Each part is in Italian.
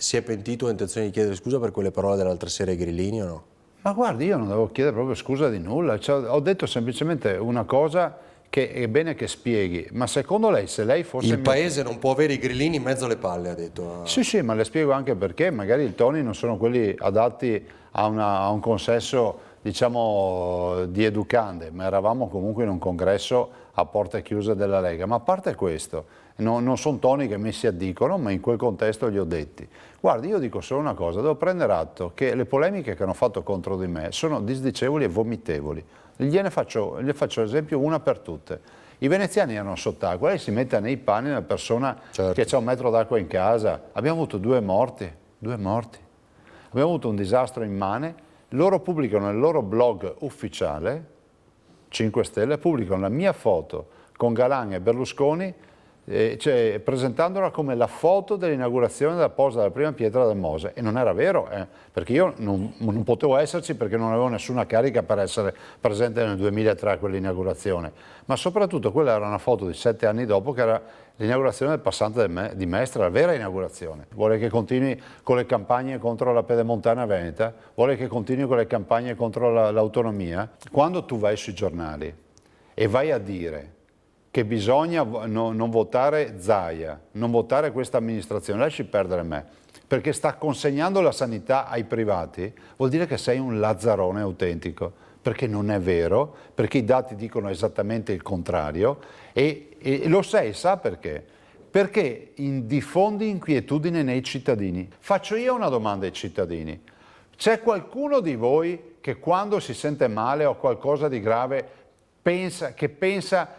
Si è pentito, ha intenzione di chiedere scusa per quelle parole dell'altra sera ai grillini o no? Ma guardi, io non devo chiedere proprio scusa di nulla, cioè, ho detto semplicemente una cosa che è bene che spieghi, ma secondo lei se lei fosse... Il paese non può avere i grillini in mezzo alle palle, ha detto. Sì, sì, ma le spiego anche perché magari i toni non sono quelli adatti a un consesso, diciamo, di educande, ma eravamo comunque in un congresso a porte chiuse della Lega. Ma a parte questo, non sono toni che mi si addicono, ma in quel contesto li ho detti. Guardi, io dico solo una cosa, devo prendere atto che le polemiche che hanno fatto contro di me sono disdicevoli e vomitevoli. Le faccio esempio una per tutte. I veneziani erano sott'acqua, lei si mette nei panni di una persona che ha 1 metro d'acqua in casa. Abbiamo avuto 2 morti, 2 morti. Abbiamo avuto un disastro immane. Loro pubblicano nel loro blog ufficiale, 5 Stelle, pubblicano la mia foto con Galan e Berlusconi, cioè, presentandola come la foto dell'inaugurazione della posa della prima pietra del Mose. E non era vero, perché io non potevo esserci perché non avevo nessuna carica per essere presente nel 2003 a quell'inaugurazione. Ma soprattutto quella era una foto di 7 anni dopo, che era l'inaugurazione del passante di Mestre, la vera inaugurazione. Vuole che continui con le campagne contro la pedemontana veneta? Vuole che continui con le campagne contro l'autonomia? Quando tu vai sui giornali e vai a dire che bisogna non votare Zaia, non votare questa amministrazione, lasci perdere me, perché sta consegnando la sanità ai privati, vuol dire che sei un lazzarone autentico, perché non è vero, perché i dati dicono esattamente il contrario e lo sei, sa perché? Perché diffondi inquietudine nei cittadini. Faccio io una domanda ai cittadini. C'è qualcuno di voi che quando si sente male o qualcosa di grave pensa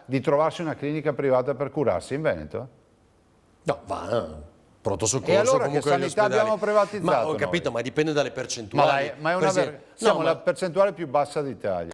di trovarsi una clinica privata per curarsi in Veneto? No, va. Pronto soccorso. E allora che comunque agli sanità ospedali. abbiamo privatizzato? Ma ho capito, noi? ma dipende dalle percentuali. Ma è una siamo No, la percentuale più bassa d'Italia.